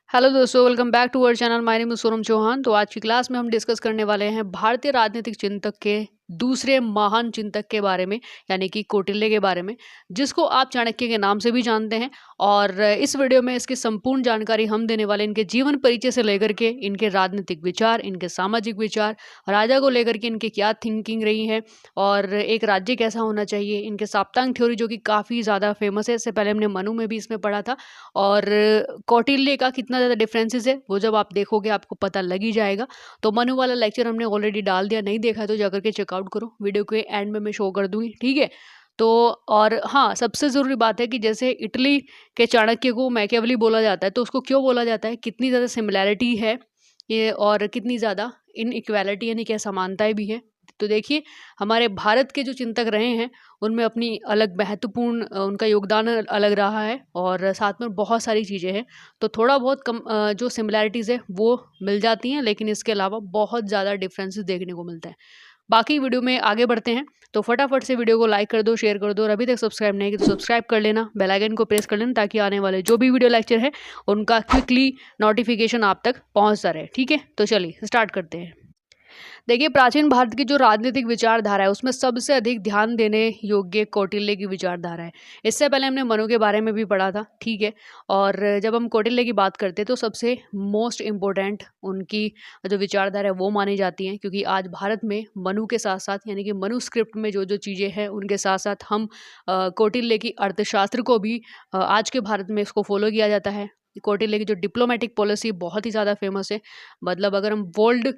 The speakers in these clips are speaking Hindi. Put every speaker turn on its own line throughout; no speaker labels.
हेलो दोस्तों, welcome back to our channel. My name is Sonam Chauhan. तो आज की क्लास में हम डिस्कस करने वाले हैं भारतीय राजनीतिक चिंतक के दूसरे महान चिंतक के बारे में, यानी कि कौटिल्य के बारे में, जिसको आप चाणक्य के नाम से भी जानते हैं। और इस वीडियो में इसकी संपूर्ण जानकारी हम देने वाले, इनके जीवन परिचय से लेकर के इनके राजनीतिक विचार, इनके सामाजिक विचार, राजा को लेकर के इनकी क्या थिंकिंग रही है और एक राज्य कैसा होना चाहिए, इनके साप्तांग थ्योरी जो कि काफ़ी ज़्यादा फेमस है। इससे पहले हमने मनु में भी इसमें पढ़ा था। और कौटिल्य का कितना ज़्यादा डिफरेंसेस है वो जब आप देखोगे आपको पता लग ही जाएगा। तो मनु वाला लेक्चर हमने ऑलरेडी डाल दिया, नहीं देखा है तो जाकर के चेकआउट करो, वीडियो के एंड में मैं शो कर दूंगी, ठीक है। तो और हाँ, सबसे ज़रूरी बात है कि जैसे इटली के चाणक्य को मैकियावेली बोला जाता है, तो उसको क्यों बोला जाता है, कितनी ज़्यादा सिमिलैरिटी है ये और कितनी ज़्यादा इनइक्वालिटी यानी क्या समानताएं भी है। तो देखिए, हमारे भारत के जो चिंतक रहे हैं उनमें अपनी अलग महत्वपूर्ण उनका योगदान अलग रहा है और साथ में बहुत सारी चीज़ें हैं। तो थोड़ा बहुत कम जो सिमिलैरिटीज़ है वो मिल जाती हैं, लेकिन इसके अलावा बहुत ज़्यादा डिफरेंसेस देखने को मिलते हैं। बाकी वीडियो में आगे बढ़ते हैं, तो फटाफट से वीडियो को लाइक कर दो, शेयर कर दो, और अभी तक सब्सक्राइब नहीं किया तो सब्सक्राइब कर लेना, बेल आइकन को प्रेस कर लेना, ताकि आने वाले जो भी वीडियो लेक्चर है उनका क्विकली नोटिफिकेशन आप तक पहुंचता रहे, ठीक है। तो चलिए स्टार्ट करते हैं। देखिए, प्राचीन भारत की जो राजनीतिक विचारधारा है उसमें सबसे अधिक ध्यान देने योग्य कौटिल्य की विचारधारा है। इससे पहले हमने मनु के बारे में भी पढ़ा था, ठीक है। और जब हम कौटिल्य की बात करते हैं तो सबसे मोस्ट इम्पोर्टेंट उनकी जो विचारधारा है वो मानी जाती हैं, क्योंकि आज भारत में मनु के साथ साथ, यानी कि मनुस्क्रिप्ट में जो जो चीज़ें हैं उनके साथ साथ हम कौटिल्य की अर्थशास्त्र को भी आज के भारत में इसको फॉलो किया जाता है। कौटिल्य की जो डिप्लोमेटिक पॉलिसी बहुत ही ज़्यादा फेमस है। मतलब अगर हम वर्ल्ड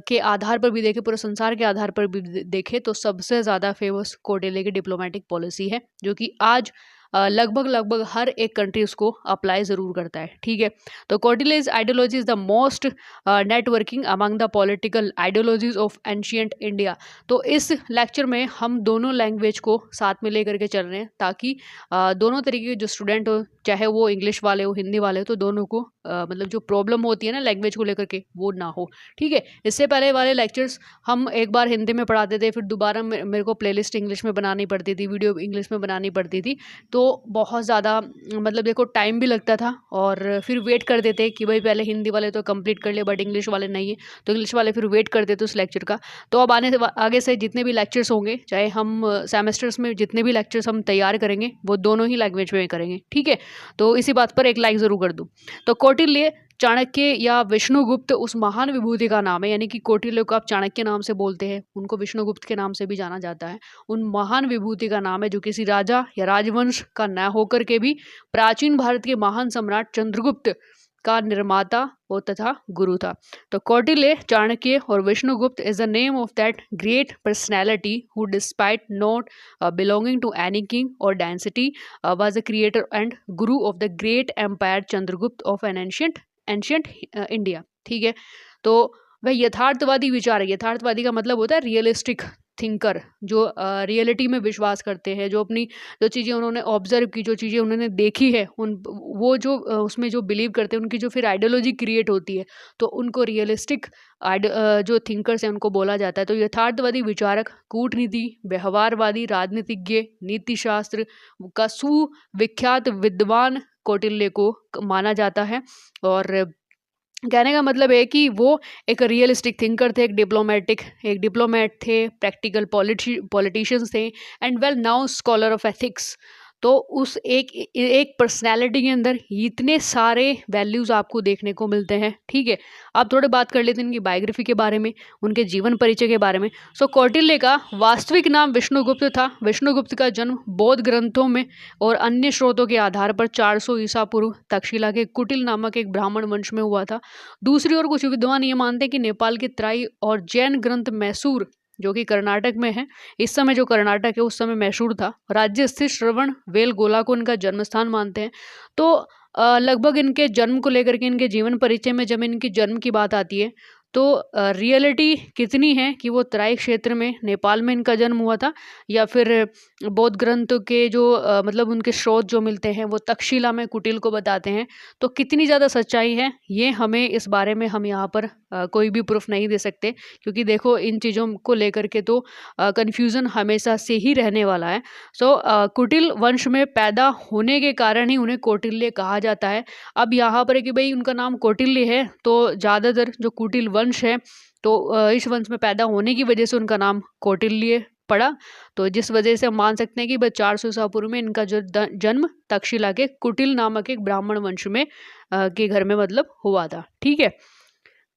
के आधार पर भी देखें, पूरे संसार के आधार पर भी देखें, तो सबसे ज़्यादा फेमस कौटिल्य की डिप्लोमेटिक पॉलिसी है, जो कि आज लगभग लगभग हर एक कंट्री उसको अप्लाई ज़रूर करता है, ठीक है। तो Kautilya's ideology is the most networking among the political ideologies of ancient India. तो इस लेक्चर में हम दोनों लैंग्वेज को साथ में लेकर के चल रहे हैं, ताकि दोनों तरीके के जो स्टूडेंट हो, चाहे वो इंग्लिश वाले हो हिंदी वाले हो, तो दोनों को मतलब जो प्रॉब्लम होती है ना लैंग्वेज को लेकर के, वो ना हो, ठीक है। इससे पहले वाले लेक्चर्स हम एक बार हिंदी में पढ़ाते थे, फिर दोबारा मेरे को प्लेलिस्ट इंग्लिश में बनानी पड़ती थी, वीडियो इंग्लिश में बनानी पड़ती थी। तो बहुत ज़्यादा मतलब देखो टाइम भी लगता था, और फिर वेट करते थे कि भाई पहले हिंदी वाले तो कंप्लीट कर ले, बट इंग्लिश वाले नहीं है, तो इंग्लिश वाले फिर वेट करते थे उस लेक्चर का। तो अब आगे से जितने भी लेक्चर्स होंगे, चाहे हम सेमेस्टर्स में जितने भी लेक्चर्स हम तैयार करेंगे, वो दोनों ही लैंग्वेज में करेंगे, ठीक है। तो इसी बात पर एक लाइक ज़रूर कर दूँ। तो कौटिल्य, चाणक्य या विष्णुगुप्त उस महान विभूति का नाम है, यानी कि कौटिल्य को आप चाणक्य नाम से बोलते हैं, उनको विष्णुगुप्त के नाम से भी जाना जाता है। उन महान विभूति का नाम है जो किसी राजा या राजवंश का न होकर के भी प्राचीन भारत के महान सम्राट चंद्रगुप्त का निर्माता वो तथा गुरु था। तो कौटिल्य, चाणक्य और Vishnugupta is the name of that great personality who despite not belonging to any king or dynasty was the creator and guru of the great empire Chandragupta of an ancient India, ठीक है। तो वह यथार्थवादी विचार है। यथार्थवादी का मतलब होता है रियलिस्टिक थिंकर, जो रियलिटी में विश्वास करते हैं, जो अपनी जो चीज़ें उन्होंने ऑब्जर्व की, जो चीज़ें उन्होंने देखी है, उन वो जो उसमें जो बिलीव करते हैं, उनकी जो फिर आइडियोलॉजी क्रिएट होती है, तो उनको रियलिस्टिक जो थिंकर्स हैं उनको बोला जाता है। तो यथार्थवादी विचारक, कूटनीति, व्यवहारवादी राजनीतिज्ञ, नीतिशास्त्र का सुविख्यात विद्वान कौटिल्य को माना जाता है। और कहने का मतलब है कि वो एक रियलिस्टिक थिंकर थे, एक डिप्लोमेट थे, प्रैक्टिकल पॉलिटिशियंस थे, and well now scholar of ethics. तो उस एक पर्सनैलिटी के अंदर इतने सारे वैल्यूज़ आपको देखने को मिलते हैं, ठीक है। अब थोड़े बात कर लेते हैं इनकी बायोग्राफी के बारे में, उनके जीवन परिचय के बारे में। सो कौटिल्य का वास्तविक नाम विष्णुगुप्त था। विष्णुगुप्त का जन्म बौद्ध ग्रंथों में और अन्य स्रोतों के आधार पर 400 ईसा पूर्व तक्षशिला के कुटिल नामक एक ब्राह्मण वंश में हुआ था। दूसरी ओर कुछ विद्वान ये मानते हैं कि नेपाल के तराई और जैन ग्रंथ मैसूर, जो कि कर्नाटक में है, इस समय जो कर्नाटक है उस समय मैसूर था, राज्य स्थित श्रवण बेलगोला को इनका जन्म स्थान मानते हैं। तो लगभग इनके जन्म को लेकर के, इनके जीवन परिचय में जब इनकी जन्म की बात आती है, तो रियलिटी कितनी है कि वो तराई क्षेत्र में नेपाल में इनका जन्म हुआ था, या फिर बौद्ध ग्रंथ के जो मतलब उनके स्रोत जो मिलते हैं वो तक्षशिला में कुटिल को बताते हैं। तो कितनी ज़्यादा सच्चाई है ये हमें इस बारे में हम यहाँ पर कोई भी प्रूफ नहीं दे सकते, क्योंकि देखो इन चीज़ों को लेकर के तो कन्फ्यूज़न हमेशा से ही रहने वाला है। सो कुटिल वंश में पैदा होने के कारण ही उन्हें कौटिल्य कहा जाता है। अब यहाँ पर है कि भाई उनका नाम कौटिल्य है, तो ज़्यादातर जो कुटिल वंश है, तो इस वंश में पैदा होने की वजह से उनका नाम कौटिल्य पड़ा। तो जिस वजह से हम मान सकते हैं कि भाई 400 ईसा पूर्व में इनका जो जन्म तक्षशिला के कुटिल नामक एक ब्राह्मण वंश में के घर में मतलब हुआ था। ठीक है,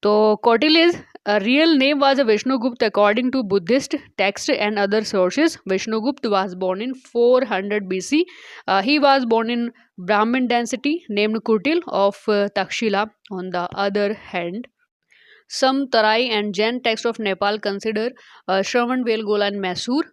तो Kautilya's real name was Vishnugupta according to Buddhist texts and other sources. Vishnugupta was born in 400 BC. He was born in Brahmin dynasty named Kutil of Takshila. On the other hand, some Tarai and Jain texts of Nepal consider Shravan Belgola and Mysore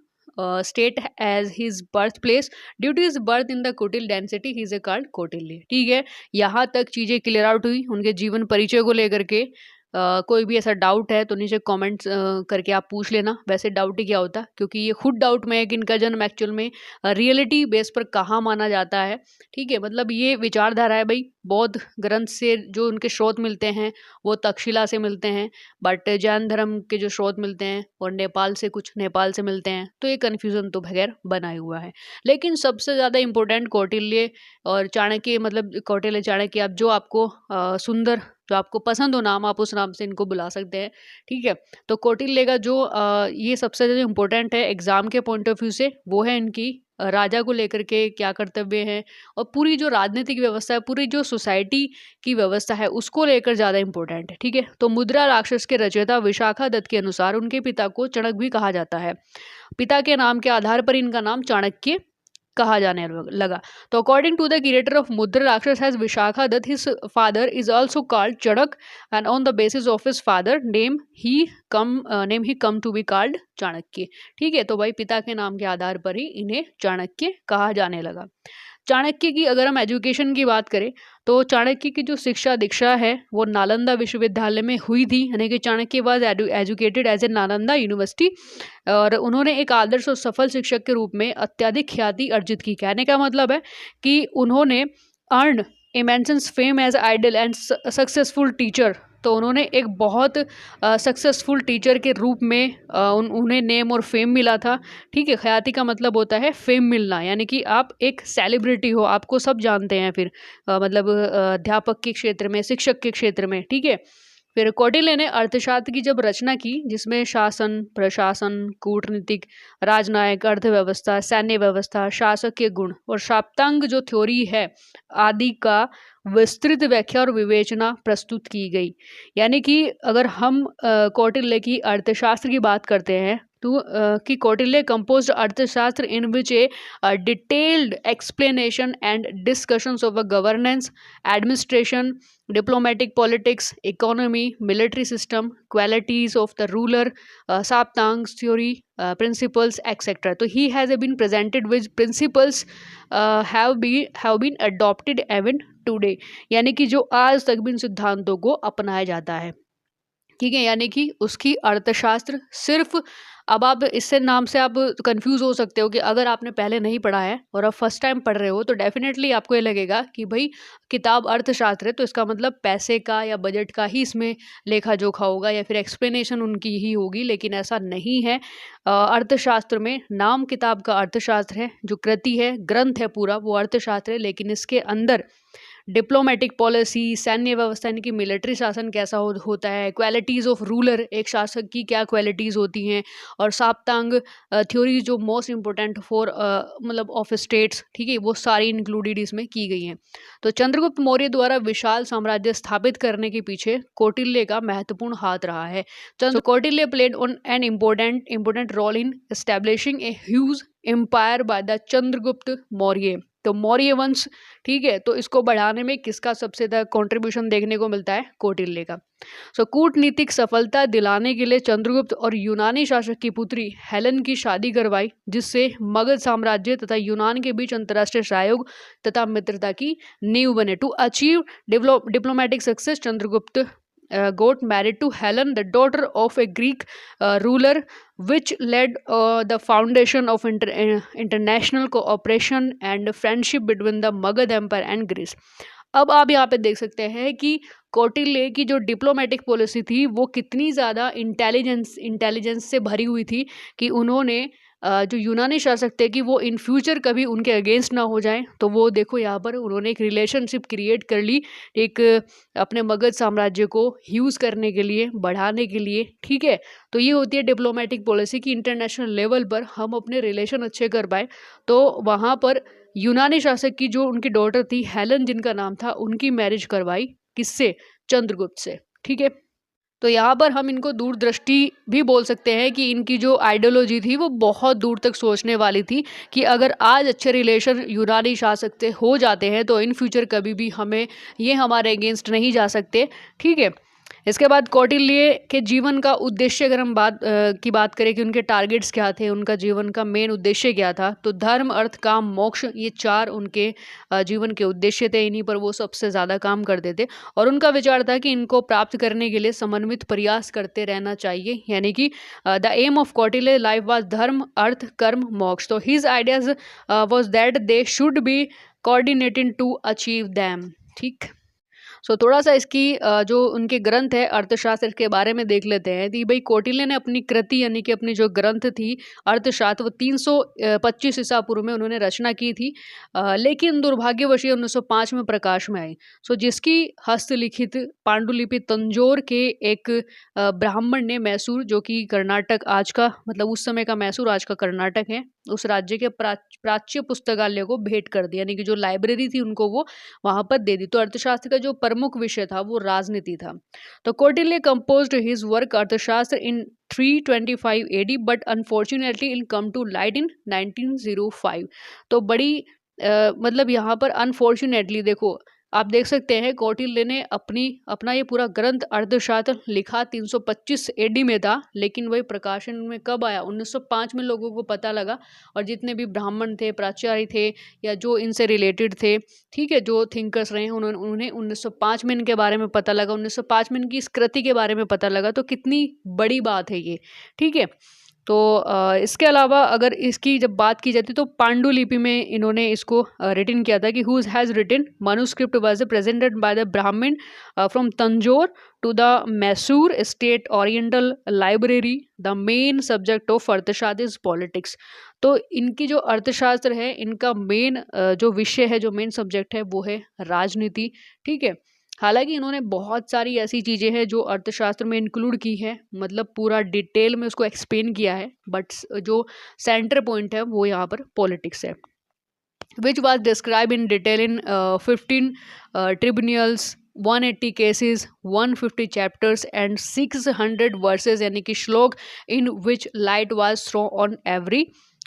state as his birthplace. Due to his birth in the Kutil dynasty, he is called Kautilya. ठीक है, यहाँ तक चीज़ें क्लियर आउट हुई उनके जीवन परिचय को लेकर के। कोई भी ऐसा डाउट है तो नीचे कमेंट्स करके आप पूछ लेना। वैसे डाउट ही क्या होता, क्योंकि ये खुद डाउट में है कि इनका जन्म एक्चुअल में रियलिटी बेस पर कहाँ माना जाता है। ठीक है, मतलब ये विचारधारा है भाई, बौद्ध ग्रंथ से जो उनके स्रोत मिलते हैं वो तक्षशिला से मिलते हैं, बट जैन धर्म के जो स्रोत मिलते हैं और नेपाल से मिलते हैं, तो ये कन्फ्यूज़न तो बगैर बना हुआ है। लेकिन सबसे ज़्यादा इम्पोर्टेंट कौटिल्य और चाणक्य, मतलब कौटिल्य चाणक्य, आप जो आपको सुंदर, जो आपको पसंद हो नाम, आप उस नाम से इनको बुला सकते हैं। ठीक है, तो कौटिल्य का जो ये सबसे ज़्यादा इम्पोर्टेंट है एग्ज़ाम के पॉइंट ऑफ व्यू से, वो है इनकी राजा को लेकर के क्या कर्तव्य हैं, और पूरी जो राजनीतिक व्यवस्था है, पूरी जो सोसाइटी की व्यवस्था है, उसको लेकर ज़्यादा इम्पोर्टेंट है। ठीक है, तो मुद्रा राक्षस के रचयिता विशाखा दत्त के अनुसार उनके पिता को चणक भी कहा जाता है। पिता के नाम के आधार पर इनका नाम चाणक्य कहा जाने लगा। तो according to the creator of Mudra Rakshasa has Vishakha Datta, his father is also called Chanak, and on the basis of his father name he came to be called Chanakya. ठीक है, तो भाई पिता के नाम के आधार पर ही इन्हें चाणक्य कहा जाने लगा। चाणक्य की अगर हम एजुकेशन की बात करें, तो चाणक्य की जो शिक्षा दीक्षा है वो नालंदा विश्वविद्यालय में हुई थी, यानी कि Chanakya was educated as a Nalanda university, और उन्होंने एक आदर्श और सफल शिक्षक के रूप में अत्यधिक ख्याति अर्जित की। कहने का मतलब है कि उन्होंने earn immense fame as ideal and successful teacher. तो उन्होंने एक बहुत सक्सेसफुल टीचर के रूप में उन्हें नेम और फेम मिला था। ठीक है, ख्याति का मतलब होता है फेम मिलना, यानी कि आप एक सेलिब्रिटी हो, आपको सब जानते हैं फिर मतलब अध्यापक के क्षेत्र में, शिक्षक के क्षेत्र में। ठीक है, फिर कौटिल्य ने अर्थशास्त्र की जब रचना की, जिसमें शासन, प्रशासन, कूटनीतिक, राजनयिक, अर्थव्यवस्था, सैन्य व्यवस्था, शासकीय गुण और सप्तांग जो थ्योरी है आदि का विस्तृत व्याख्या और विवेचना प्रस्तुत की गई। यानी कि अगर हम कौटिल्य की अर्थशास्त्र की बात करते हैं, तो कि Kautilya composed Arthashastra in which a detailed explanation and discussions of a governance, administration, diplomatic politics, economy, military system, qualities of the ruler, Saptang's theory, principles, etc. So he has been presented with principles have been adopted even today. यानी कि जो आज तक भी इन सिद्धांतों को अपनाया जाता है। ठीक है, यानी कि उसकी अर्थशास्त्र सिर्फ, अब आप इससे नाम से आप कंफ्यूज हो सकते हो कि अगर आपने पहले नहीं पढ़ा है और आप फर्स्ट टाइम पढ़ रहे हो, तो डेफिनेटली आपको ये लगेगा कि भाई किताब अर्थशास्त्र है तो इसका मतलब पैसे का या बजट का ही इसमें लेखा जोखा होगा या फिर एक्सप्लेनेशन उनकी ही होगी, लेकिन ऐसा नहीं है। अर्थशास्त्र में नाम किताब का अर्थशास्त्र है, जो कृति है, ग्रंथ है पूरा, वो अर्थशास्त्र है, लेकिन इसके अंदर डिप्लोमेटिक पॉलिसी, सैन्य व्यवस्था यानी कि मिलिट्री शासन कैसा होता है, क्वालिटीज़ ऑफ रूलर, एक शासक की क्या क्वालिटीज़ होती हैं, और साप्तांग थ्योरी जो मोस्ट इम्पोर्टेंट फॉर मतलब ऑफ स्टेट्स, ठीक है, वो सारी इंक्लूडेड इसमें की गई हैं। तो चंद्रगुप्त मौर्य द्वारा विशाल साम्राज्य स्थापित करने के पीछे कौटिल्य का महत्वपूर्ण हाथ रहा है। Kautilya played on an important role in establishing a huge empire by the Chandragupta Maurya. तो मौर्य वंश, ठीक है, तो इसको बढ़ाने में किसका सबसे ज़्यादा कंट्रीब्यूशन देखने को मिलता है? कौटिल्य का। कूटनीतिक सफलता दिलाने के लिए चंद्रगुप्त और यूनानी शासक की पुत्री हेलेन की शादी करवाई, जिससे मगध साम्राज्य तथा यूनान के बीच अंतर्राष्ट्रीय सहयोग तथा मित्रता की नींव बने। To achieve diplomatic success, Chandragupta got married to Helen, the daughter of a Greek ruler, which led the foundation of international cooperation and friendship between the Magad Empire and Greece. अब आप यहाँ पे देख सकते हैं कि कौटिल्य की जो डिप्लोमेटिक पॉलिसी थी वो कितनी ज़्यादा इंटेलिजेंस से भरी हुई थी कि उन्होंने जो यूनानी शासक थे कि वो इन फ्यूचर कभी उनके अगेंस्ट ना हो जाएं। तो वो देखो यहाँ पर उन्होंने एक रिलेशनशिप क्रिएट कर ली, एक अपने मगध साम्राज्य को यूज़ करने के लिए, बढ़ाने के लिए। ठीक है, तो ये होती है डिप्लोमेटिक पॉलिसी कि इंटरनेशनल लेवल पर हम अपने रिलेशन अच्छे कर पाए। तो वहाँ पर यूनानी शासक की जो उनकी डॉटर थी हेलन जिनका नाम था, उनकी मैरिज करवाई किससे? चंद्रगुप्त से। ठीक है, तो यहाँ पर हम इनको दूरदृष्टि भी बोल सकते हैं कि इनकी जो आइडियोलॉजी थी वो बहुत दूर तक सोचने वाली थी कि अगर आज अच्छे रिलेशन यूनानी शासक से हो जाते हैं तो इन फ्यूचर कभी भी हमें ये हमारे अगेंस्ट नहीं जा सकते। ठीक है, इसके बाद कौटिल्य के जीवन का उद्देश्य अगर हम की बात करें कि उनके टारगेट्स क्या थे, उनका जीवन का मेन उद्देश्य क्या था, तो धर्म, अर्थ, काम, मोक्ष, ये 4 उनके जीवन के उद्देश्य थे। इन्हीं पर वो सबसे ज़्यादा काम करते थे और उनका विचार था कि इनको प्राप्त करने के लिए समन्वित प्रयास करते रहना चाहिए। यानी कि the aim of Kautilya life was dharma, artha, karma, moksha. तो his ideas was that they should be coordinated to achieve them. ठीक, सो थोड़ा सा इसकी जो उनके ग्रंथ है अर्थशास्त्र के बारे में देख लेते हैं। कि भाई कौटिल्य ने अपनी कृति यानी कि अपनी जो ग्रंथ थी अर्थशास्त्र, वो 325 ईसा पूर्व में उन्होंने रचना की थी, लेकिन दुर्भाग्यवश ये 1905 में प्रकाश में आई। सो जिसकी हस्तलिखित पांडुलिपि तंजौर के एक ब्राह्मण ने, मैसूर जो कि कर्नाटक आज का, मतलब उस समय का मैसूर आज का कर्नाटक है, उस राज्य के प्राच्य पुस्तकालय को भेंट कर दिया। यानी कि जो लाइब्रेरी थी उनको वो वहां पर दे दी। तो अर्थशास्त्र का जो प्रमुख विषय था वो राजनीति था। तो Kautilya composed his work Arthashastra in 325 AD but unfortunately it come to light in 1905। तो बड़ी मतलब यहाँ पर अनफॉर्चुनेटली देखो, आप देख सकते हैं कौटिल्य ने अपना ये पूरा ग्रंथ अर्थशास्त्र लिखा 325 एडी में था, लेकिन वही प्रकाशन में कब आया? 1905 में लोगों को पता लगा। और जितने भी ब्राह्मण थे, प्राचार्य थे, या जो इनसे रिलेटेड थे, ठीक है, जो थिंकर्स रहे, उन्हें 1905 में इनके बारे में पता लगा, 1905 में इनकी इस कृति के बारे में पता लगा। तो कितनी बड़ी बात है ये। ठीक है, तो इसके अलावा अगर इसकी जब बात की जाती तो पांडुलिपि में इन्होंने इसको रिटन किया था कि who has written manuscript was presented by the Brahmin from Tanjore to the Mysore State Oriental Library. The main subject of अर्थशास्त्र is politics. तो इनकी जो अर्थशास्त्र है, इनका मेन जो विषय है, जो मेन सब्जेक्ट है वो है राजनीति। ठीक है, हालांकि इन्होंने बहुत सारी ऐसी चीज़ें हैं जो अर्थशास्त्र में इंक्लूड की है, मतलब पूरा डिटेल में उसको एक्सप्लेन किया है, बट जो सेंटर पॉइंट है वो यहाँ पर पॉलिटिक्स है, which was described in detail in 15 tribunals, 180 cases, 150 chapters and 600 verses, यानी कि श्लोक, in which light was thrown on every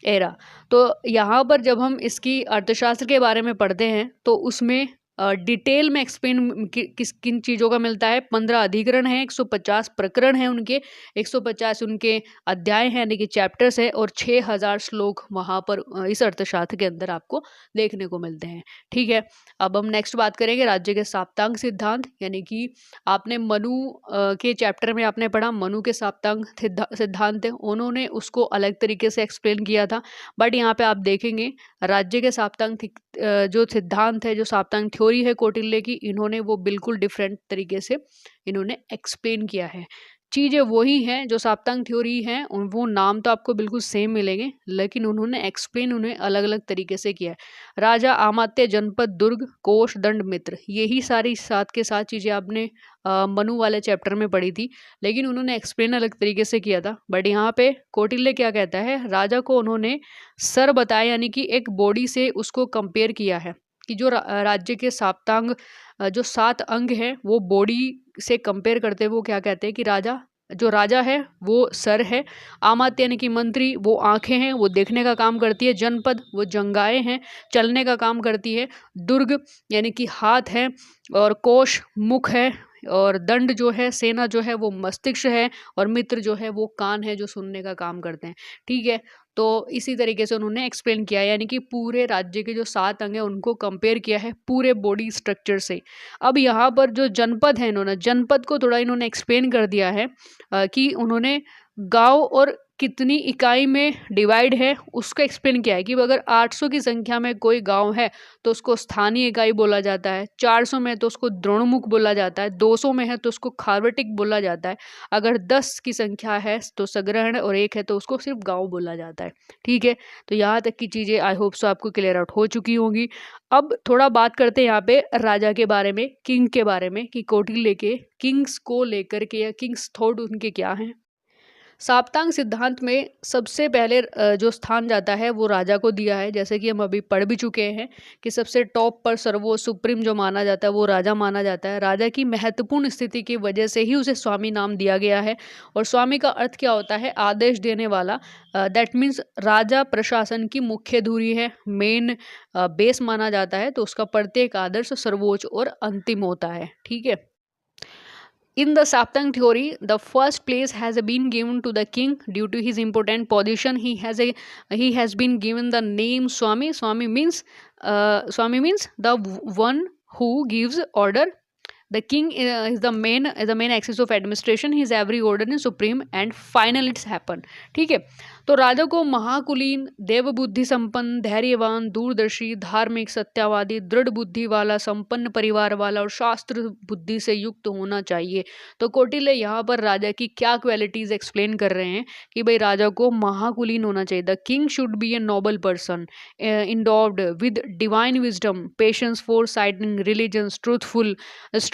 era. तो यहाँ पर जब हम इसकी अर्थशास्त्र के बारे में पढ़ते हैं तो उसमें डिटेल में एक्सप्लेन किस किन चीज़ों का मिलता है। 15 अधिकरण हैं, 150 प्रकरण हैं उनके, 150 उनके अध्याय हैं यानी कि चैप्टर्स है, और 6000 श्लोक वहाँ पर इस अर्थशास्त्र के अंदर आपको देखने को मिलते हैं। ठीक है, अब हम नेक्स्ट बात करेंगे राज्य के साप्तांग सिद्धांत। यानी कि आपने मनु के चैप्टर में आपने पढ़ा मनु के साप्तांग सिद्धांत है, उन्होंने उसको अलग तरीके से एक्सप्लेन किया था। बट यहाँ पे आप देखेंगे राज्य के साप्तांग जो सिद्धांत है, जो साप्तांग थ्योरी है कौटिल्य की, इन्होंने वो बिल्कुल डिफरेंट तरीके से इन्होंने एक्सप्लेन किया है। चीज़ें वही हैं जो साप्तांग थ्योरी हैं, वो नाम तो आपको बिल्कुल सेम मिलेंगे, लेकिन उन्होंने एक्सप्लेन उन्हें अलग अलग तरीके से किया है। राजा, अमात्य, जनपद, दुर्ग, कोष, दंड, मित्र, यही सारी साथ के साथ चीज़ें आपने मनु वाले चैप्टर में पढ़ी थी, लेकिन उन्होंने एक्सप्लेन अलग तरीके से किया था। बट यहाँ पे कौटिल्य क्या कहता है, राजा को उन्होंने सर बताया, यानी कि एक बॉडी से उसको कंपेयर किया है कि जो राज्य के साप्तांग जो 7 अंग हैं वो बॉडी से कंपेयर करते हुए वो क्या कहते हैं कि जो राजा है वो सर है, अमात्य यानी कि मंत्री वो आंखें हैं, वो देखने का काम करती है, जनपद वो जंगाएं हैं, चलने का काम करती है, दुर्ग यानी कि हाथ है, और कोश मुख है, और दंड जो है, सेना जो है वो मस्तिष्क है, और मित्र जो है वो कान है जो सुनने का काम करते हैं। ठीक है, तो इसी तरीके से उन्होंने एक्सप्लेन किया है, यानी कि पूरे राज्य के जो 7 अंग हैं उनको कंपेयर किया है पूरे बॉडी स्ट्रक्चर से। अब यहाँ पर जो जनपद है, इन्होंने जनपद को थोड़ा इन्होंने एक्सप्लेन कर दिया है कि उन्होंने गांव और कितनी इकाई में डिवाइड है उसका एक्सप्लेन किया है कि अगर 800 की संख्या में कोई गांव है तो उसको स्थानीय इकाई बोला जाता है, 400 में तो उसको द्रोणमुख बोला जाता है, 200 में है तो उसको खार्वटिक बोला जाता है, अगर 10 की संख्या है तो सग्रहण और 1 है तो उसको सिर्फ गांव बोला जाता है। ठीक है, तो यहाँ तक की चीज़ें आई होप सो आपको क्लियर आउट हो चुकी होंगी। अब थोड़ा बात करते हैं यहाँ पे राजा के बारे में, किंग के बारे में, कि कौटिल्य के किंग्स को लेकर के या किंग्स थॉट उनके क्या हैं। साप्तांग सिद्धांत में सबसे पहले जो स्थान जाता है वो राजा को दिया है, जैसे कि हम अभी पढ़ भी चुके हैं कि सबसे टॉप पर सर्वो सुप्रीम जो माना जाता है वो राजा माना जाता है। राजा की महत्वपूर्ण स्थिति की वजह से ही उसे स्वामी नाम दिया गया है। और स्वामी का अर्थ क्या होता है? आदेश देने वाला। दैट मीन्स राजा प्रशासन की मुख्य धुरी है, मेन बेस माना जाता है, तो उसका प्रत्येक आदर्श सर्वोच्च और अंतिम होता है। ठीक है। In the Saptang theory, the first place has been given to the king due to his important position. He has been given the name Swami. Swami means the one who gives order. The king is the main axis of administration. His every order is supreme and final it's happen. ठीक है। तो राजा को महाकुलीन, देव बुद्धि संपन्न, धैर्यवान, दूरदर्शी, धार्मिक, सत्यवादी, दृढ़ बुद्धि वाला, संपन्न परिवार वाला और शास्त्र बुद्धि से युक्त होना चाहिए। तो कौटिल्य यहाँ पर राजा की क्या क्वालिटीज एक्सप्लेन कर रहे हैं कि भाई राजा को महाकुलीन होना चाहिए। The king should be a noble person, endowed with divine wisdom, patience, foresight, religious, truthful,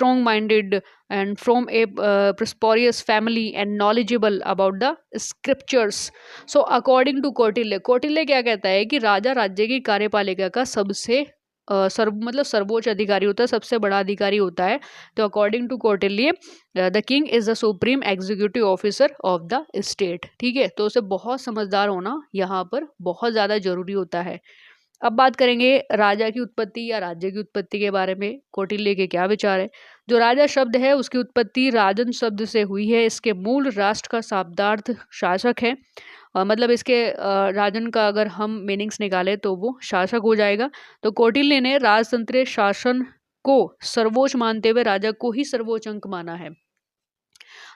strong minded and from a prosperous family and knowledgeable about the scriptures. So according to Kautilya क्या कहता है कि राजा राज्य की कार्यपालिका का सबसे सर्वोच्च अधिकारी होता है, सबसे बड़ा अधिकारी होता है। तो according to Kautilya the king is the supreme executive officer of the state. ठीक है, तो उसे बहुत समझदार होना यहाँ पर बहुत ज़्यादा जरूरी होता है। अब बात करेंगे राजा की उत्पत्ति या राज्य की उत्पत्ति के बारे में, कौटिल्य के क्या विचार है। जो राजा शब्द है उसकी उत्पत्ति राजन शब्द से हुई है। इसके मूल राष्ट्र का शाब्दार्थ शासक है। मतलब इसके राजन का अगर हम मीनिंग्स निकालें तो वो शासक हो जाएगा। तो कौटिल्य ने राजतंत्रीय शासन को सर्वोच्च मानते हुए राजा को ही सर्वोच्च अंक माना है।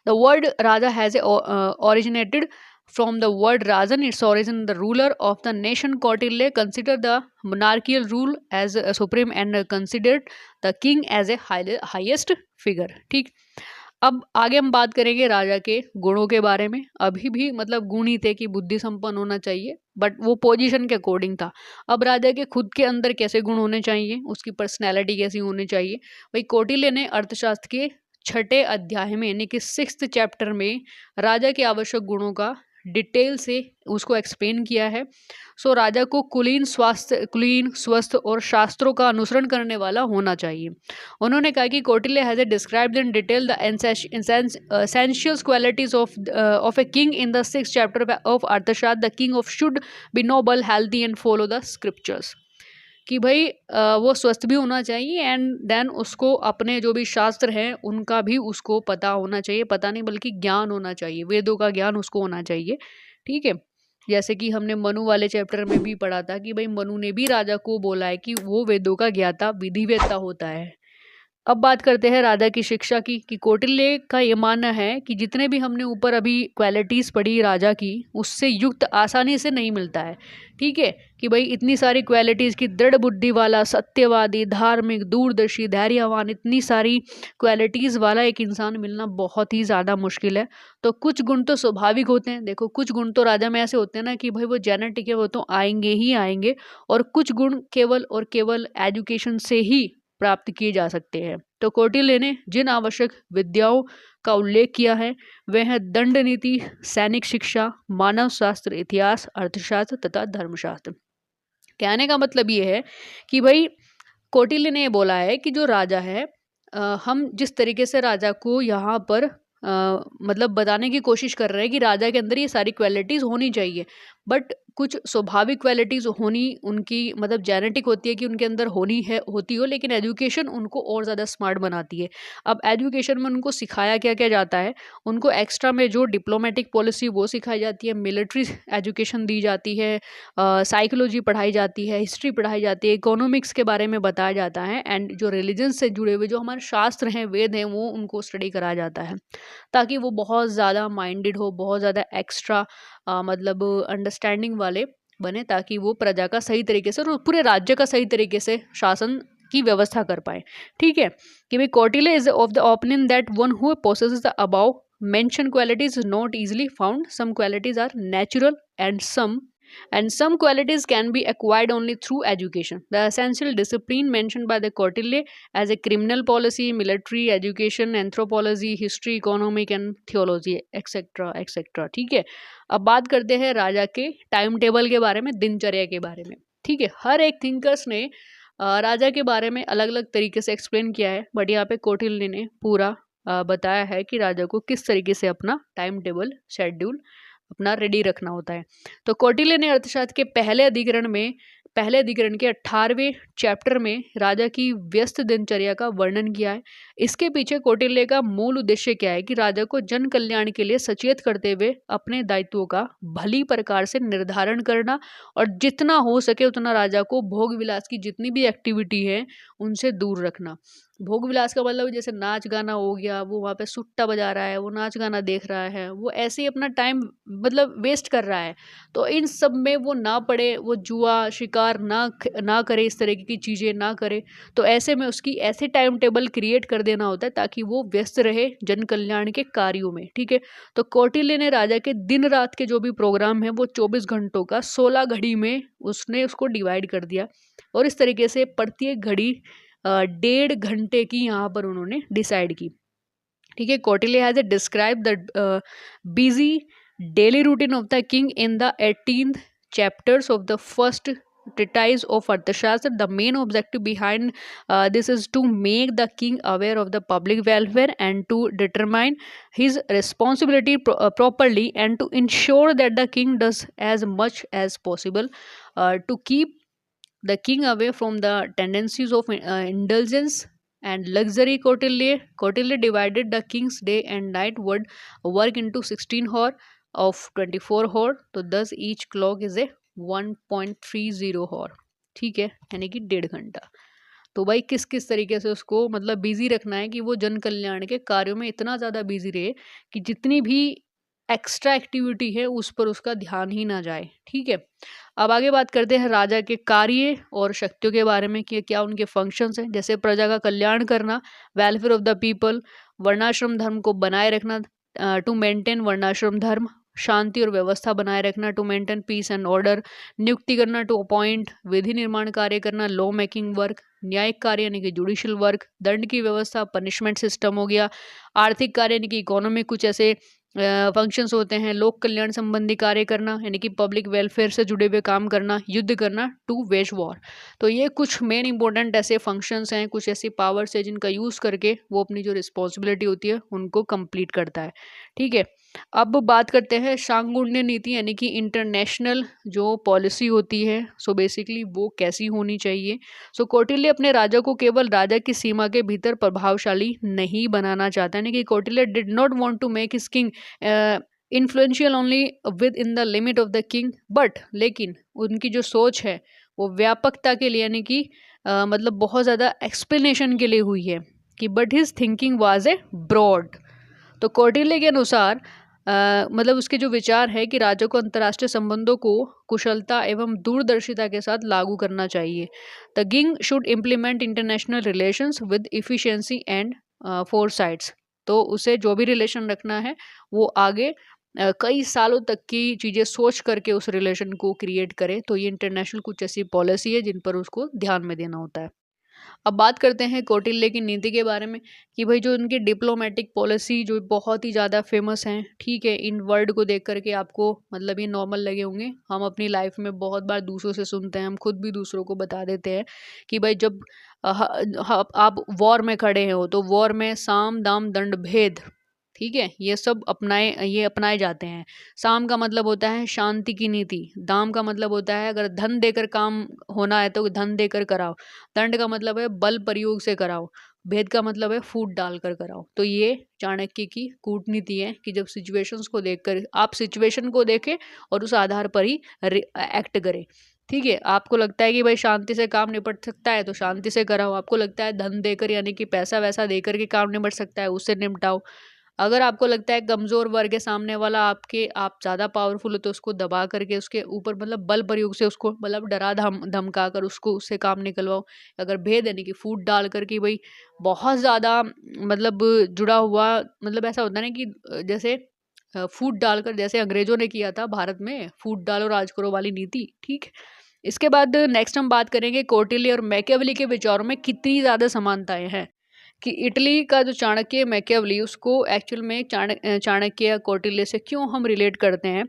The word Raja has originated from the word Rajan, its origin the ruler of the nation. Kautilya considered the monarchical rule as supreme and considered the king as a highest figure. ठीक, अब आगे हम बात करेंगे राजा के गुणों के बारे में। अभी भी मतलब गुण ही थे कि बुद्धि संपन्न होना चाहिए, बट वो पोजीशन के अकॉर्डिंग था। अब राजा के खुद के अंदर कैसे गुण होने चाहिए, उसकी पर्सनैलिटी कैसी होनी चाहिए। भाई कौटिल्य ने अर्थशास्त्र के 6ठे अध्याय में यानी कि 6th चैप्टर में राजा के आवश्यक गुणों का डिटेल से उसको एक्सप्लेन किया है। सो राजा को कुलीन, स्वस्थ और शास्त्रों का अनुसरण करने वाला होना चाहिए। उन्होंने कहा कि Kautilya has described in detail the essential qualities of a king in the 6th chapter of Arthashastra. The king of should be noble, healthy and follow the scriptures. कि भाई वो स्वस्थ भी होना चाहिए एंड देन उसको अपने जो भी शास्त्र हैं उनका भी उसको पता होना चाहिए, पता नहीं बल्कि ज्ञान होना चाहिए, वेदों का ज्ञान उसको होना चाहिए। ठीक है, जैसे कि हमने मनु वाले चैप्टर में भी पढ़ा था कि भाई मनु ने भी राजा को बोला है कि वो वेदों का ज्ञाता विधिवेत्ता होता है। अब बात करते हैं राजा की शिक्षा की, कि कौटिल्य का ये मानना है कि जितने भी हमने ऊपर अभी क्वालिटीज़ पढ़ी राजा की, उससे युक्त आसानी से नहीं मिलता है। ठीक है, कि भाई इतनी सारी क्वालिटीज़ की, दृढ़ बुद्धि वाला, सत्यवादी, धार्मिक, दूरदर्शी, धैर्यवान, इतनी सारी क्वालिटीज़ वाला एक इंसान मिलना बहुत ही ज़्यादा मुश्किल है। तो कुछ गुण तो स्वाभाविक होते हैं। देखो कुछ गुण तो राजा में ऐसे होते हैं ना कि भाई वो जेनेटिक है, वो तो आएंगे ही आएंगे, और कुछ गुण केवल और केवल एजुकेशन से ही प्राप्त किए जा सकते हैं। तो कौटिल्य ने जिन आवश्यक विद्याओं का उल्लेख किया है वे हैं दंड नीति, सैनिक शिक्षा, मानव शास्त्र, इतिहास, अर्थशास्त्र तथा धर्मशास्त्र। कहने का मतलब ये है कि भाई कौटिल्य ने बोला है कि जो राजा है, हम जिस तरीके से राजा को यहाँ पर मतलब बताने की कोशिश कर रहे हैं कि राजा के अंदर ये सारी क्वालिटीज़ होनी चाहिए, बट कुछ स्वाभाविक क्वालिटीज़ होनी उनकी मतलब जेनेटिक होती है कि उनके अंदर होती हो, लेकिन एजुकेशन उनको और ज़्यादा स्मार्ट बनाती है। अब एजुकेशन में उनको सिखाया क्या-क्या जाता है, उनको एक्स्ट्रा में जो डिप्लोमेटिक पॉलिसी वो सिखाई जाती है, मिलिट्री एजुकेशन दी जाती है, साइकोलॉजी पढ़ाई जाती है, हिस्ट्री पढ़ाई जाती है, इकोनॉमिक्स के बारे में बताया जाता है एंड जो रिलीजन से जुड़े हुए जो हमारे शास्त्र हैं, वेद हैं, वो उनको स्टडी कराया जाता है। ताकि वो बहुत ज़्यादा माइंडेड हो, बहुत ज़्यादा एक्स्ट्रा मतलब अंडरस्टैंडिंग वाले बने, ताकि वो प्रजा का सही तरीके से और पूरे राज्य का सही तरीके से शासन की व्यवस्था कर पाए। ठीक है, कि भाई Kautilya is of the opinion that one who possesses the above mentioned qualities is not easily found. Some qualities are natural and some qualities can be acquired only through education. The essential discipline mentioned by the Kautilya as a criminal policy, military education, anthropology, history, economic and theology, etc. etc. ठीक है, अब बात करते हैं राजा के टाइम टेबल के बारे में, दिनचर्या के बारे में। ठीक है, हर एक थिंकर्स ने राजा के बारे में अलग अलग तरीके से एक्सप्लेन किया है, बट यहाँ पे कौटिल्य ने पूरा बताया है कि राजा को किस तरीके से अपना टाइम टेबल शेड्यूल अपना रेडी रखना होता है। तो कौटिल्य ने अर्थशास्त्र के पहले अधिकरण के 18वें चैप्टर में राजा की व्यस्त दिनचर्या का वर्णन किया है। इसके पीछे कौटिल्य का मूल उद्देश्य क्या है कि राजा को जन कल्याण के लिए सचेत करते हुए अपने दायित्वों का भली प्रकार से निर्धारण करना और जितना हो सके उतना राजा को भोग विलास की जितनी भी एक्टिविटी है उनसे दूर रखना। भोग विलास का मतलब जैसे नाच गाना हो गया, वो वहाँ पे सुट्टा बजा रहा है, वो नाच गाना देख रहा है, वो ऐसे ही अपना टाइम मतलब वेस्ट कर रहा है। तो इन सब में वो ना पड़े, वो जुआ शिकार ना करे, इस तरीके की चीज़ें ना करे। तो ऐसे में उसकी ऐसे टाइम टेबल क्रिएट कर देना होता है ताकि वो व्यस्त रहे जन कल्याण के कार्यों में। ठीक है, तो कौटिल्य ने राजा के दिन रात के जो भी प्रोग्राम है वो 24 घंटों का 16 घड़ी में उसने उसको डिवाइड कर दिया और इस तरीके से प्रत्येक घड़ी 1.5 घंटे की यहाँ पर उन्होंने डिसाइड की। ठीक है, Kautilya has describe the busy daily routine of the king in the 18th chapters of the first treatise of Arthashastra. The main objective behind this is to make the king aware of the public welfare and to determine his responsibility properly and to ensure that the king does as much as possible to keep the king away from the tendencies of indulgence and luxury. Kautilya divided the king's day and night would work into 16 hour of 24 hour, तो 10 each clock is a 1.30 hour। ठीक है, यानी कि 1.5 घंटा। तो भाई किस किस तरीके से उसको मतलब बिजी रखना है कि वो जन कल्याण के कार्यों में इतना ज़्यादा बिजी रहे कि जितनी भी एक्स्ट्रा एक्टिविटी है उस पर उसका ध्यान ही ना जाए। ठीक है, अब आगे बात करते हैं राजा के कार्य और शक्तियों के बारे में कि क्या उनके फंक्शंस हैं। जैसे प्रजा का कल्याण करना, वेलफेयर ऑफ द पीपल, वर्णाश्रम धर्म को बनाए रखना, टू मेंटेन वर्णाश्रम धर्म, शांति और व्यवस्था बनाए रखना, to maintain peace and order, नियुक्ति करना, टू अपॉइंट, विधि निर्माण कार्य करना, लॉ मेकिंग वर्क, न्यायिक कार्य यानी कि जुडिशियल वर्क, दंड की व्यवस्था, पनिशमेंट सिस्टम हो गया, आर्थिक कार्य यानी कि इकोनॉमिक कुछ ऐसे फंक्शंस होते हैं, लोक कल्याण संबंधी कार्य करना यानी कि पब्लिक वेलफेयर से जुड़े हुए काम करना, युद्ध करना, टू वेज वॉर। तो ये कुछ मेन इंपॉर्टेंट ऐसे फंक्शंस हैं, कुछ ऐसी पावर्स है जिनका यूज़ करके वो अपनी जो रिस्पॉन्सिबिलिटी होती है उनको कंप्लीट करता है। ठीक है, अब बात करते हैं सांगुण्य नीति यानी कि इंटरनेशनल जो पॉलिसी होती है, सो बेसिकली वो कैसी होनी चाहिए। सो कौटिल्य अपने राजा को केवल राजा की सीमा के भीतर प्रभावशाली नहीं बनाना चाहता, यानी कि Kautilya did not want to make his king influential only with in the limit of the king, but लेकिन उनकी जो सोच है वो व्यापकता के लिए यानी कि मतलब बहुत ज़्यादा एक्सप्लेनेशन के लिए हुई है कि but his thinking was a broad. तो कौटिल्य के अनुसार मतलब उसके जो विचार है कि राजा को अंतर्राष्ट्रीय संबंधों को कुशलता एवं दूरदर्शिता के साथ लागू करना चाहिए। The king should implement international relations with efficiency and foresights. तो उसे जो भी रिलेशन रखना है वो आगे कई सालों तक की चीज़ें सोच करके उस रिलेशन को क्रिएट करे। तो ये इंटरनेशनल कुछ ऐसी पॉलिसी है जिन पर उसको ध्यान में देना होता है। अब बात करते हैं कौटिल्य की नीति के बारे में कि भाई जो उनकी डिप्लोमेटिक पॉलिसी जो बहुत ही ज़्यादा फेमस हैं। ठीक है, इन वर्ड को देख करके आपको मतलब ये नॉर्मल लगे होंगे, हम अपनी लाइफ में बहुत बार दूसरों से सुनते हैं, हम खुद भी दूसरों को बता देते हैं कि भाई जब आप वॉर में खड़े हो तो वॉर में साम दाम दंड भेद, ठीक है, ये अपनाए जाते हैं। साम का मतलब होता है शांति की नीति। दाम का मतलब होता है अगर धन देकर काम होना है तो धन देकर कराओ। दंड का मतलब है बल प्रयोग से कराओ। भेद का मतलब है फूट डालकर कराओ। तो ये चाणक्य की कूटनीति है कि जब सिचुएशंस को देखकर आप सिचुएशन को देखें और उस आधार पर ही एक्ट करें। ठीक है, आपको लगता है कि भाई शांति से काम निपट सकता है तो शांति से कराओ। आपको लगता है धन देकर यानी कि पैसा वैसा देकर के काम निपट सकता है, उससे निपटाओ। अगर आपको लगता है कमज़ोर वर्ग है सामने वाला, आप ज़्यादा पावरफुल हो तो उसको दबा करके उसके ऊपर मतलब बल प्रयोग से उसको मतलब डरा धमका कर उसको उससे काम निकलवाओ। अगर भेद यानी कि फूट डाल कर कि भाई बहुत ज़्यादा मतलब जुड़ा हुआ, मतलब ऐसा होता है ना कि जैसे फूट डालकर जैसे अंग्रेजों ने किया था भारत में, फूट डालो राज करो वाली नीति। ठीक। इसके बाद नेक्स्ट हम बात करेंगे कौटिल्य और मैकियावेली के विचारों में कितनी ज़्यादा समानताएं हैं। कि इटली का जो चाणक्य मैकियावेली उसको एक्चुअल में चाणक्य या कौटिल्य से क्यों हम रिलेट करते हैं।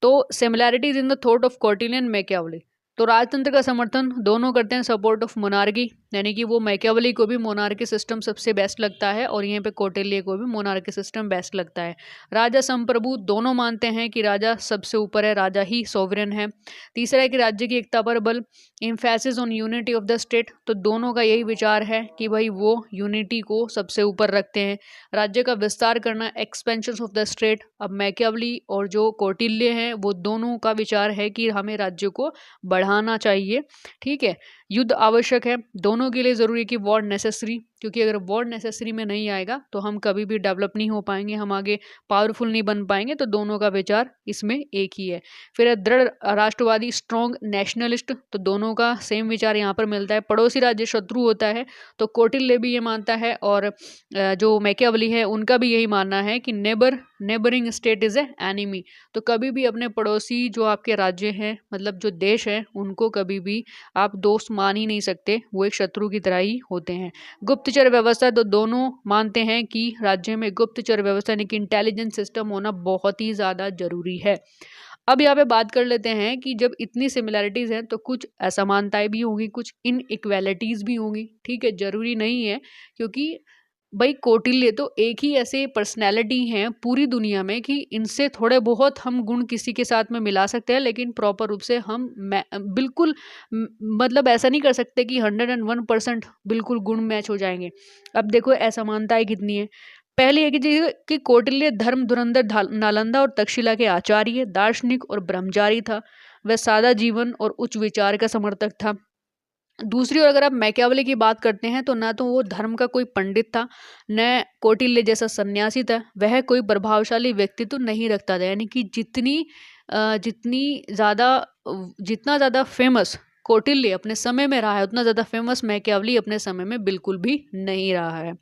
तो similarities in the thought of Kautilya and Machiavelli. तो राजतंत्र का समर्थन दोनों करते हैं, सपोर्ट ऑफ मोनार्की, यानी कि वो मैकियावेली को भी मोनार्की सिस्टम सबसे बेस्ट लगता है और यहीं पे कौटिल्य को भी मोनार्की सिस्टम बेस्ट लगता है। राजा संप्रभु दोनों मानते हैं कि राजा सबसे ऊपर है, राजा ही सोवरेन है। तीसरा है कि राज्य की एकता पर बल, emphasis on unity of the state. तो दोनों का यही विचार है कि भाई वो यूनिटी को सबसे ऊपर रखते हैं। राज्य का विस्तार करना, एक्सपेंशन ऑफ द स्टेट। अब मैकियावेली और जो कौटिल्य हैं वो दोनों का विचार है कि हमें राज्य को बढ़ाना चाहिए। ठीक है, युद्ध आवश्यक है, दोनों के लिए ज़रूरी है कि वॉर नेसेसरी, क्योंकि अगर वॉर नेसेसरी में नहीं आएगा तो हम कभी भी डेवलप नहीं हो पाएंगे, हम आगे पावरफुल नहीं बन पाएंगे। तो दोनों का विचार इसमें एक ही है। फिर है दृढ़ राष्ट्रवादी, स्ट्रॉन्ग नेशनलिस्ट। तो दोनों का सेम विचार यहाँ पर मिलता है। पड़ोसी राज्य शत्रु होता है, तो कौटिल्य भी ये मानता है और जो मैकियावेली है उनका भी यही मानना है कि neighbouring state is a enemy. तो कभी भी अपने पड़ोसी जो आपके राज्य हैं, मतलब जो देश है, उनको कभी भी आप दोस्त मान ही नहीं सकते, वो एक शत्रु की तरह ही होते हैं। गुप्तचर व्यवस्था, तो दोनों मानते हैं कि राज्य में गुप्तचर व्यवस्था यानी कि इंटेलिजेंस सिस्टम होना बहुत ही ज़्यादा जरूरी है। अब यहाँ पे बात कर लेते हैं कि जब इतनी सिमिलैरिटीज़ हैं तो कुछ असमानताएं भी होंगी, कुछ इनइक्वालिटीज़ भी होंगी। ठीक है, जरूरी नहीं है, क्योंकि भाई कौटिल्य तो एक ही ऐसे पर्सनैलिटी हैं पूरी दुनिया में कि इनसे थोड़े बहुत हम गुण किसी के साथ में मिला सकते हैं, लेकिन प्रॉपर रूप से हम बिल्कुल मतलब ऐसा नहीं कर सकते कि 101% बिल्कुल गुण मैच हो जाएंगे। अब देखो असमानताएं कितनी है। पहली है कि कौटिल्य धर्म धुरंधर नालंदा और तक्षशिला के आचार्य, दार्शनिक और ब्रह्मचारी था। वह सादा जीवन और उच्च विचार का समर्थक था। दूसरी ओर अगर आप मैकियावेली की बात करते हैं तो ना तो वो धर्म का कोई पंडित था, न कौटिल्य जैसा सन्यासी था। वह कोई प्रभावशाली व्यक्तित्व नहीं रखता था, यानी कि जितनी ज़्यादा जितना ज़्यादा फेमस कौटिल्य अपने समय में रहा है उतना ज़्यादा फेमस मैकियावेली अपने समय में बिल्कुल भी नहीं रहा है।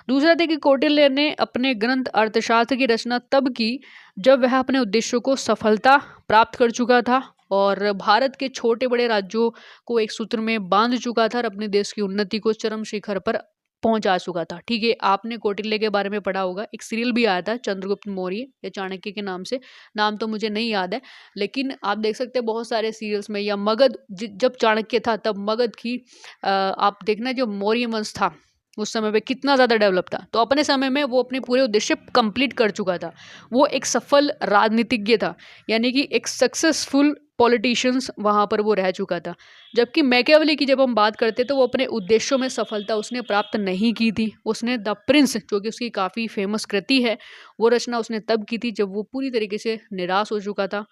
दूसरा था कि कौटिल्य ने अपने ग्रंथ अर्थशास्त्र की रचना तब की जब वह अपने उद्देश्यों को सफलता प्राप्त कर चुका था और भारत के छोटे बड़े राज्यों को एक सूत्र में बांध चुका था और अपने देश की उन्नति को चरम शिखर पर पहुंचा चुका था। ठीक है, आपने कौटिल्य के बारे में पढ़ा होगा, एक सीरियल भी आया था चंद्रगुप्त मौर्य या चाणक्य के नाम से, नाम तो मुझे नहीं याद है, लेकिन आप देख सकते हैं बहुत सारे सीरियल्स में। या मगध, जब चाणक्य था तब मगध की आप देखना जो मौर्य वंश था उस समय पे कितना ज़्यादा डेवलप था। तो अपने समय में वो अपने पूरे उद्देश्य कंप्लीट कर चुका था, वो एक सफल राजनीतिज्ञ था, यानी कि एक सक्सेसफुल पॉलिटिशियंस वहाँ पर वो रह चुका था। जबकि मैकियावेली की जब हम बात करते तो वो अपने उद्देश्यों में सफलता उसने प्राप्त नहीं की थी। उसने द प्रिंस, जो कि उसकी काफ़ी फेमस कृति है, वो रचना उसने तब की थी जब वो पूरी तरीके से निराश हो चुका था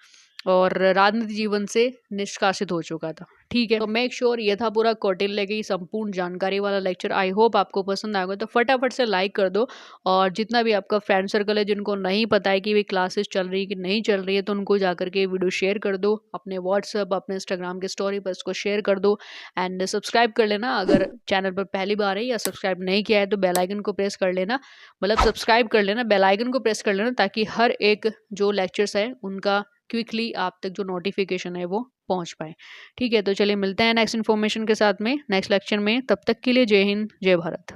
और राजनीति जीवन से निष्कासित हो चुका था। ठीक है, तो मेक श्योर ये था पूरा कौटिल्य की संपूर्ण जानकारी वाला लेक्चर। आई होप आपको पसंद आएगा, तो फटाफट से लाइक कर दो और जितना भी आपका फ्रेंड सर्कल है जिनको नहीं पता है कि वे क्लासेस चल रही है कि नहीं चल रही है, तो उनको जाकर के वीडियो शेयर कर दो अपने व्हाट्सअप, अपने इंस्टाग्राम के स्टोरी पर इसको शेयर कर दो। एंड सब्सक्राइब कर लेना अगर चैनल पर पहली बार है, या सब्सक्राइब नहीं किया है तो बेल आइकन को प्रेस कर लेना, मतलब सब्सक्राइब कर लेना, बेल आइकन को प्रेस कर लेना, ताकि हर एक जो लेक्चर्स है उनका क्विकली आप तक जो नोटिफिकेशन है वो पहुंच पाए। ठीक है, तो चलिए मिलते हैं नेक्स्ट इन्फॉर्मेशन के साथ में नेक्स्ट लेक्चर में। तब तक के लिए जय हिंद, जय भारत।